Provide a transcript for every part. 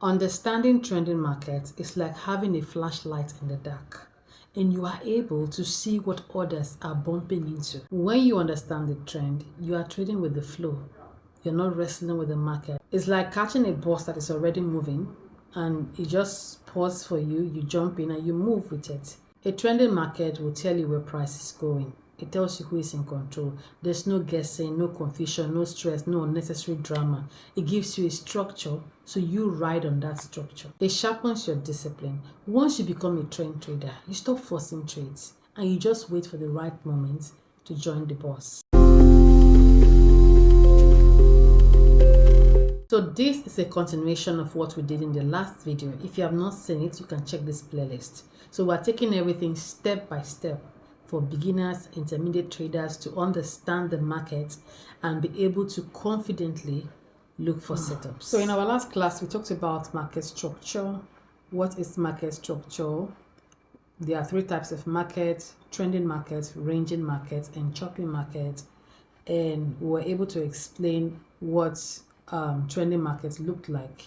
Understanding trending markets is like having a flashlight in the dark, and you are able to see what others are bumping into. When you understand the trend, you are trading with the flow. You're not wrestling with the market. It's like catching a bus that is already moving and it just pauses for you, you jump in and you move with it. A trending market will tell you where price is going. It tells you who is in control. There's no guessing, no confusion, no stress, no unnecessary drama. It gives you a structure, so you ride on that structure. It sharpens your discipline. Once you become a trend trader, you stop forcing trades and you just wait for the right moment to join the bus. So this is a continuation of what we did in the last video. If you have not seen it, you can check this playlist. So we're taking everything step by step for beginners, intermediate traders to understand the market and be able to confidently look for setups. So in our last class, we talked about market structure. What is market structure? There are three types of market: trending market, ranging market, and chopping market. And we were able to explain what trending markets look like.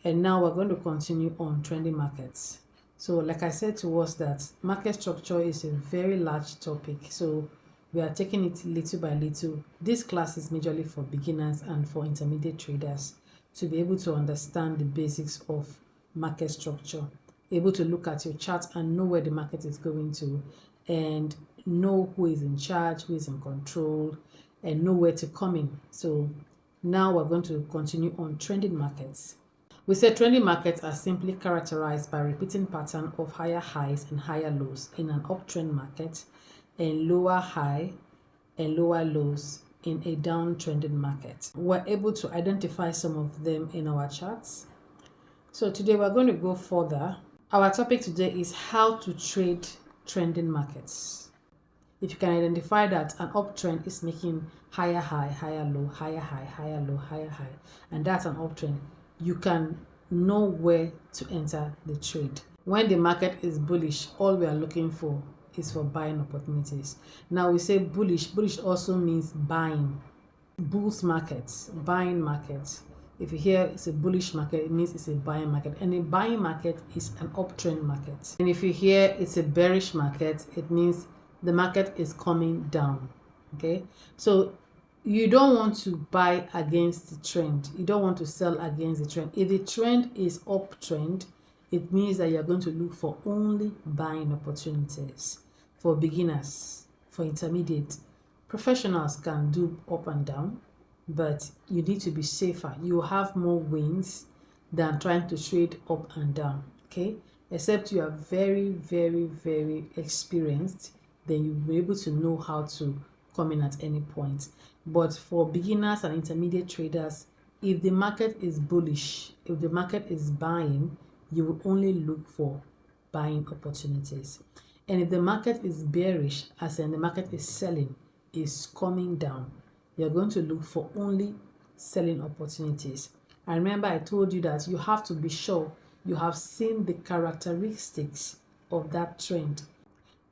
And now we're going to continue on trending markets. So like I said to us, that market structure is a very large topic, so we are taking it little by little. This class is majorly for beginners and for intermediate traders to be able to understand the basics of market structure, able to look at your chart and know where the market is going to, and know who is in charge, who is in control, and know where to come in. So now we're going to continue on trending markets. We said trending markets are simply characterized by repeating pattern of higher highs and higher lows in an uptrend market, and lower high and lower lows in a downtrending market. We're able to identify some of them in our charts. So today we're going to go further. Our topic today is how to trade trending markets. If you can identify that an uptrend is making higher high, higher low, higher high, higher low, higher high, and that's an uptrend, you can know where to enter the trade. When the market is bullish, all we are looking for is for buying opportunities. Now we say bullish. Bullish also means buying. Bulls markets, buying markets. If you hear it's a bullish market, it means it's a buying market. And a buying market is an uptrend market. And if you hear it's a bearish market, it means the market is coming down. Okay, so you don't want to buy against the trend. You don't want to sell against the trend. If the trend is uptrend, it means that you're going to look for only buying opportunities. For beginners, for intermediate, professionals can do up and down, but you need to be safer. You have more wins than trying to trade up and down. Okay, except you are very, very, very experienced, then you'll be able to know how to come in at any point. But for beginners and intermediate traders, if the market is bullish, if the market is buying, you will only look for buying opportunities. And if the market is bearish, as in the market is selling, is coming down, you're going to look for only selling opportunities. And remember, I told you that you have to be sure you have seen the characteristics of that trend.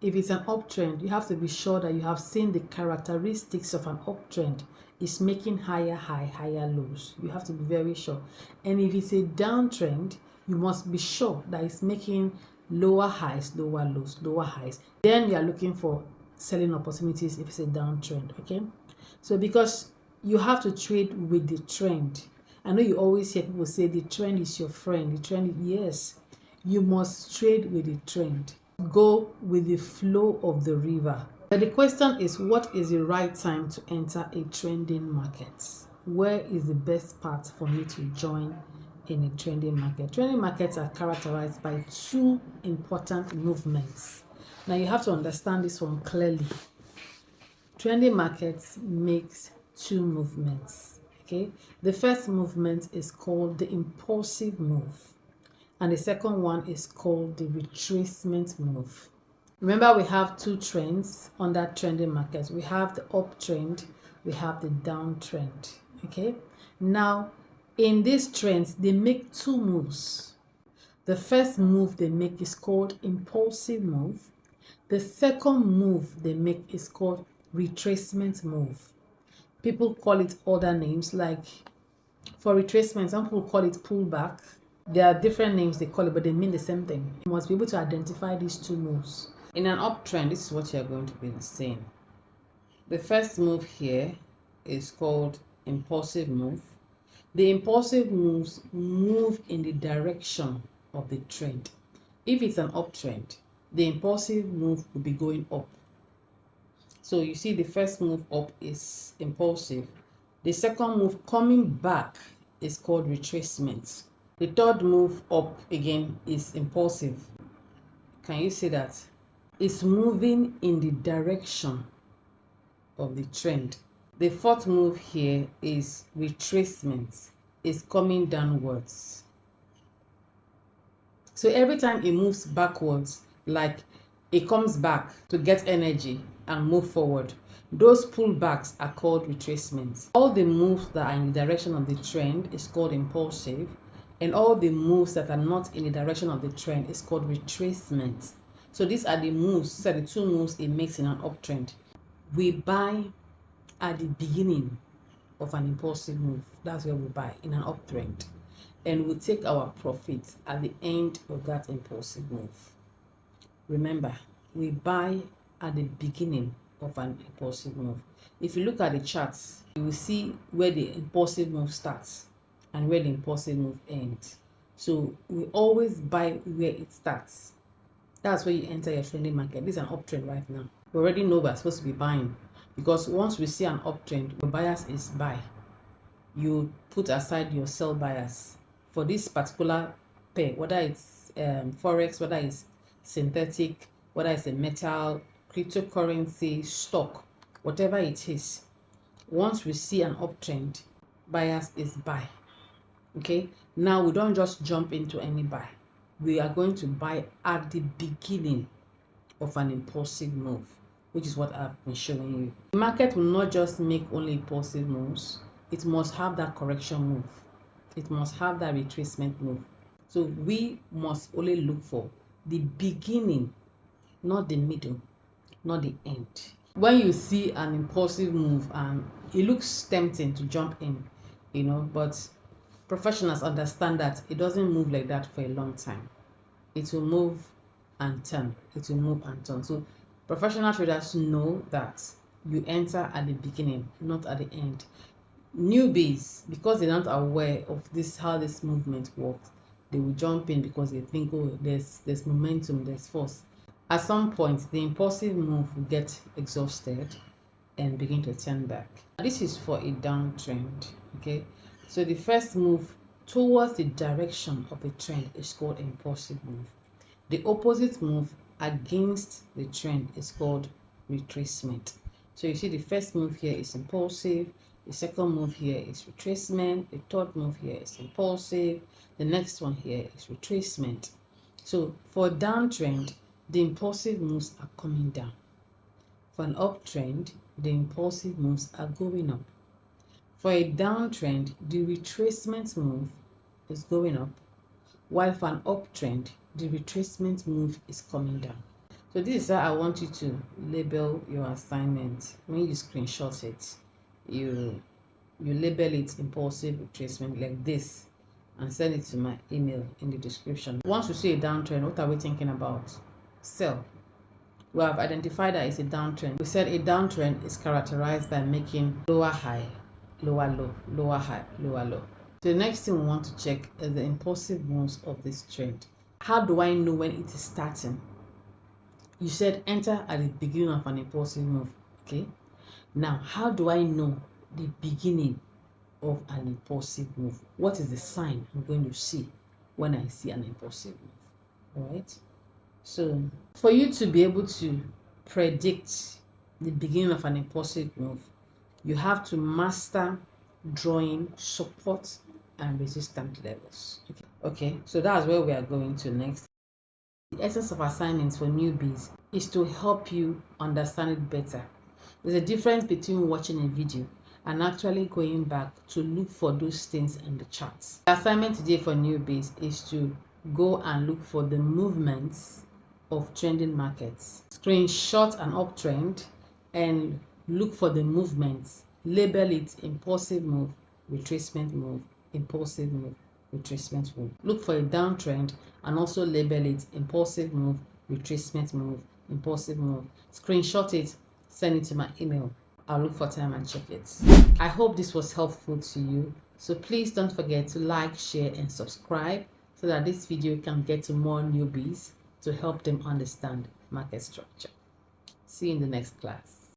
If it's an uptrend, you have to be sure that you have seen the characteristics of an uptrend. It's making higher high, higher lows. You have to be very sure. And if it's a downtrend, you must be sure that it's making lower highs, lower lows, lower highs. Then you are looking for selling opportunities if it's a downtrend. Okay, so because you have to trade with the trend. I know you always hear people say the trend is your friend. The trend, yes, you must trade with the trend. Go with the flow of the river. But the question is, what is the right time to enter a trending market? Where is the best part for me to join in a trending market? Trending markets are characterized by two important movements. Now you have to understand this one clearly. Trending markets makes two movements. Okay, the first movement is called the impulsive move, and the second one is called the retracement move. Remember, we have two trends on that trending market. We have the uptrend, we have the downtrend. Okay, now in these trends, they make two moves. The first move they make is called impulsive move. The second move they make is called retracement move. People call it other names like For retracement, some people call it pullback. There are different names they call it, but they mean the same thing. You must be able to identify these two moves. In an uptrend, this is what you're going to be seeing. The first move here is called impulsive move. The impulsive moves move in the direction of the trend. If it's an uptrend, the impulsive move will be going up. So you see the first move up is impulsive. The second move coming back is called retracement. The third move up again is impulsive. Can you see that? It's moving in the direction of the trend. The fourth move here is retracement. It's coming downwards. So every time it moves backwards, like it comes back to get energy and move forward, those pullbacks are called retracements. All the moves that are in the direction of the trend is called impulsive, and all the moves that are not in the direction of the trend is called retracement. So these are the moves, these are the two moves it makes in an uptrend. We buy at the beginning of an impulsive move. That's where we buy in an uptrend, and we take our profits at the end of that impulsive move. Remember, we buy at the beginning of an impulsive move. If you look at the charts, you will see where the impulsive move starts and where the impulsive move ends. So we always buy where it starts. That's where you enter your trading market. This is an uptrend right now. We already know we're supposed to be buying, because once we see an uptrend, the bias is buy. You put aside your sell bias for this particular pair, whether it's forex, whether it's synthetic, whether it's a metal, cryptocurrency, stock, whatever it is. Once we see an uptrend, bias is buy. Okay, now we don't just jump into any buy. We are going to buy at the beginning of an impulsive move, which is what I've been showing you. The market will not just make only impulsive moves, it must have that correction move. It must have that retracement move. So we must only look for the beginning, not the middle, not the end. When you see an impulsive move and it looks tempting to jump in, but professionals understand that it doesn't move like that for a long time. It will move and turn. It will move and turn. So professional traders know that you enter at the beginning, not at the end. Newbies, because they're not aware of this, how this movement works, they will jump in because they think, oh, there's momentum, there's force. At some point, the impulsive move will get exhausted and begin to turn back. This is for a downtrend. Okay, so the first move towards the direction of a trend is called impulsive move. The opposite move against the trend is called retracement. So you see the first move here is impulsive, the second move here is retracement, the third move here is impulsive, the next one here is retracement. So for a downtrend, the impulsive moves are coming down. For an uptrend, the impulsive moves are going up. For a downtrend, the retracement move is going up, while for an uptrend, the retracement move is coming down. So this is how I want you to label your assignment. When you screenshot it, you label it impulsive retracement like this and send it to my email in the description. Once you see a downtrend, what are we thinking about? Sell. We have identified that it's a downtrend. We said a downtrend is characterized by making lower high, lower low, lower high, lower low. So the next thing we want to check is the impulsive moves of this trend. How do I know when it is starting? You said enter at the beginning of an impulsive move. Okay. Now, how do I know the beginning of an impulsive move? What is the sign I'm going to see when I see an impulsive move? All right. So for you to be able to predict the beginning of an impulsive move, you have to master drawing support and resistance levels. Okay, so that's where we are going to next. The essence of assignments for newbies is to help you understand it better. There's a difference between watching a video and actually going back to look for those things in the charts. The assignment today for newbies is to go and look for the movements of trending markets. Screenshot an uptrend and look for the movements. Label it impulsive move, retracement move, impulsive move, retracement move. Look for a downtrend and also label it impulsive move, retracement move, impulsive move. Screenshot it, send it to my email. I'll look for time and check it. I hope this was helpful to you. So please don't forget to like, share, and subscribe so that this video can get to more newbies to help them understand market structure. See you in the next class.